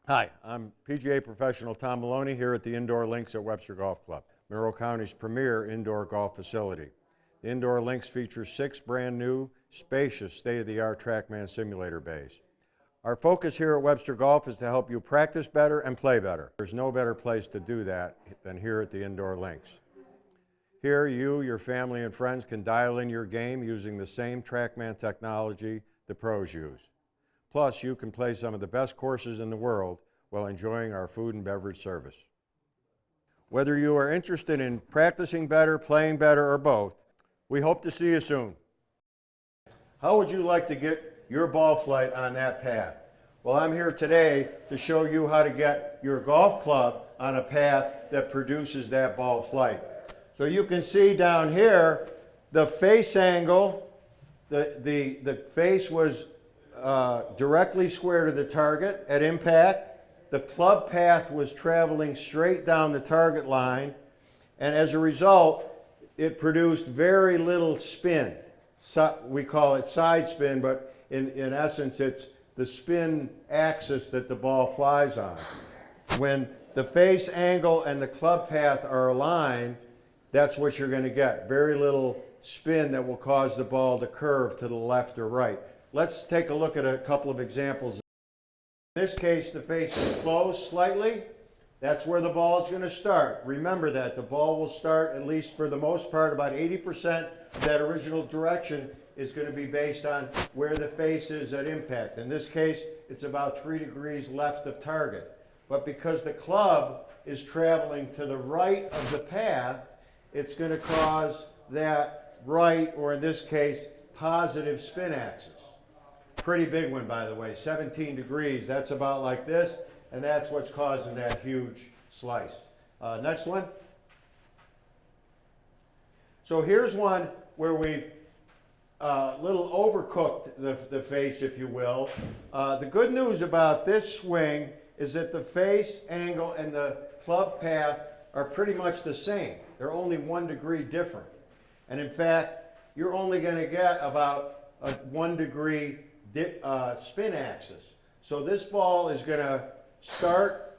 Hi, I'm PGA professional Tom Maloney here at the Indoor Links at Webster Golf Club, Monroe County's premier indoor golf facility. The Indoor Links features 6 brand new, spacious, state-of-the-art TrackMan simulator bays. Our focus here at Webster Golf is to help you practice better and play better. There's no better place to do that than here at the Indoor Links. Here, you, your family, and friends can dial in your game using the same TrackMan technology the pros use. Plus, you can play some of the best courses in the world while enjoying our food and beverage service. Whether you are interested in practicing better, playing better, or both, we hope to see you soon. How would you like to get your ball flight on that path? Well, I'm here today to show you how to get your golf club on a path that produces that ball flight. So you can see down here, the face angle, the face was directly square to the target at impact. The club path was traveling straight down the target line, and as a result, it produced very little spin. We call it side spin, but in essence, it's the spin axis that the ball flies on. When the face angle and the club path are aligned, that's what you're going to get. Very little spin that will cause the ball to curve to the left or right. Let's take a look at a couple of examples. In this case, the face is closed slightly. That's where the ball is going to start. Remember that. The ball will start, at least for the most part, about 80% of that original direction is going to be based on where the face is at impact. In this case, it's about 3 degrees left of target. But because the club is traveling to the right of the path, it's going to cause that right, or in this case, positive spin axis. Pretty big one, by the way, 17 degrees. That's about like this, and that's what's causing that huge slice. Next one. So here's one where we've little overcooked the face, if you will. The good news about this swing is that the face angle and the club path are pretty much the same. They're only 1 degree different. And in fact, you're only going to get about a 1 degree spin axis. So this ball is going to start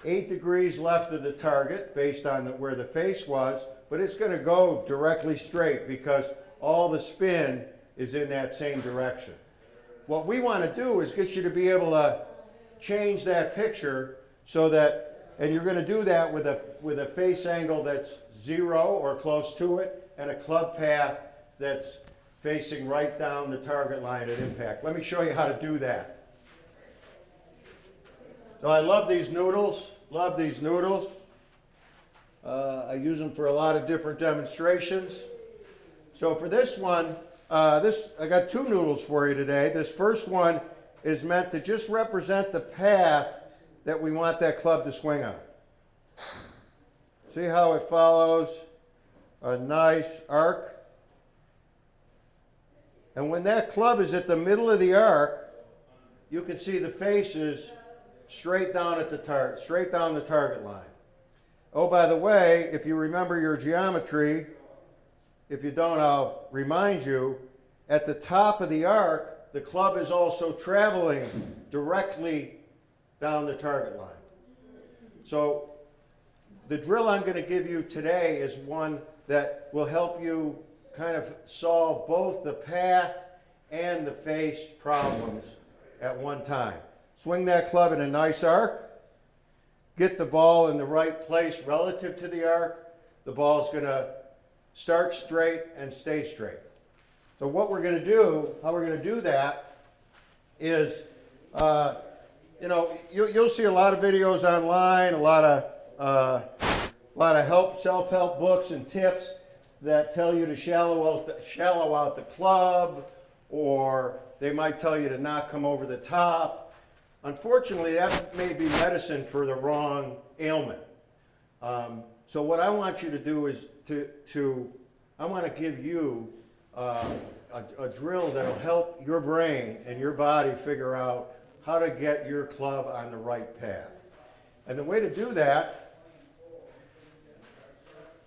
8 degrees left of the target based on where the face was, but it's going to go directly straight because all the spin is in that same direction. What we want to do is get you to be able to change that picture so that, and you're going to do that with a face angle that's 0 or close to it and a club path that's facing right down the target line at impact. Let me show you how to do that. So I love these noodles, I use them for a lot of different demonstrations. So for this one, I got 2 noodles for you today. This first one is meant to just represent the path that we want that club to swing on. See how it follows a nice arc? And when that club is at the middle of the arc, you can see the face is straight down at the target, straight down the target line. Oh, by the way, if you remember your geometry, if you don't, I'll remind you, at the top of the arc, the club is also traveling directly down the target line. So the drill I'm going to give you today is one that will help you kind of solve both the path and the face problems at one time. Swing that club in a nice arc. Get the ball in the right place relative to the arc. The ball is going to start straight and stay straight. So what we're going to do, how we're going to do that is, you'll see a lot of videos online, a lot of self-help books and tips that tell you to shallow out the club, or they might tell you to not come over the top. Unfortunately, that may be medicine for the wrong ailment. So what I want you to do is I want to give you a drill that will help your brain and your body figure out how to get your club on the right path. And the way to do that,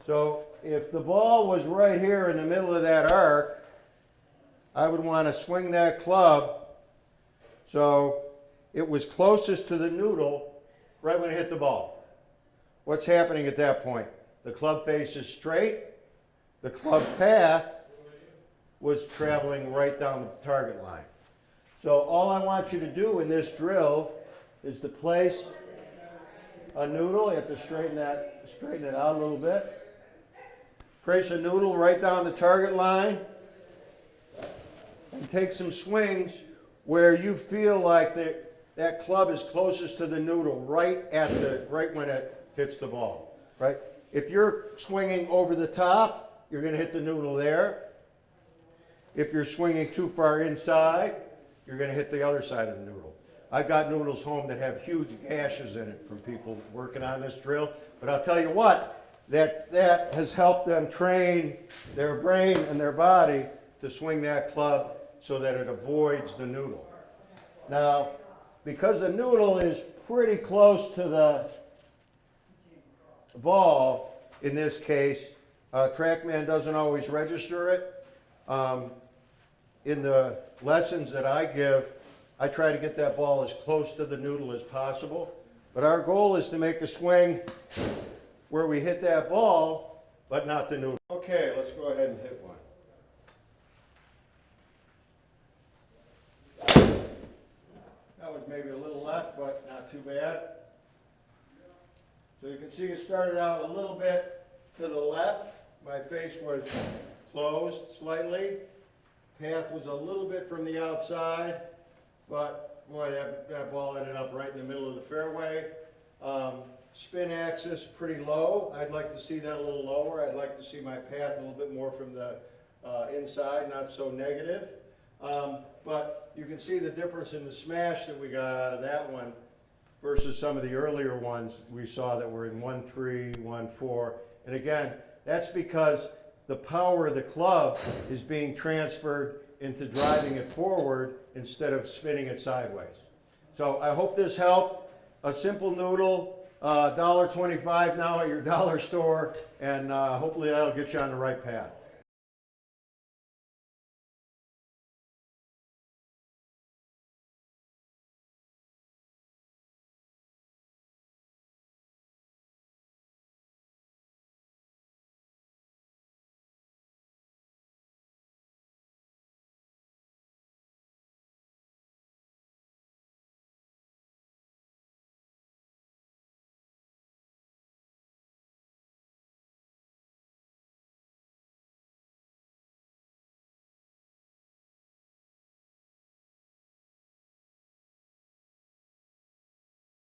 so if the ball was right here in the middle of that arc, I would want to swing that club so it was closest to the noodle right when it hit the ball. What's happening at that point? The club face is straight. The club path was traveling right down the target line. So all I want you to do in this drill is to place a noodle. You have to straighten it out a little bit. Place a noodle right down the target line and take some swings where you feel like that club is closest to the noodle right when it hits the ball, right? If you're swinging over the top, you're going to hit the noodle there. If you're swinging too far inside, you're going to hit the other side of the noodle. I've got noodles home that have huge gashes in it from people working on this drill, but I'll tell you what, that has helped them train their brain and their body to swing that club so that it avoids the noodle. Now, because the noodle is pretty close to the ball, in this case, TrackMan doesn't always register it. In the lessons that I give, I try to get that ball as close to the noodle as possible. But our goal is to make a swing where we hit that ball, but not the noodle. Okay, let's go ahead and hit one. That was maybe a little left, but not too bad. So you can see it started out a little bit to the left. My face was closed slightly. Path was a little bit from the outside, but boy, that ball ended up right in the middle of the fairway. Spin axis pretty low. I'd like to see that a little lower. I'd like to see my path a little bit more from the inside, not so negative. But you can see the difference in the smash that we got out of that one versus some of the earlier ones we saw that were in 1-3, 1-4. And again, that's because the power of the club is being transferred into driving it forward instead of spinning it sideways. So I hope this helped. A simple noodle, $1.25 now at your dollar store, and hopefully that'll get you on the right path.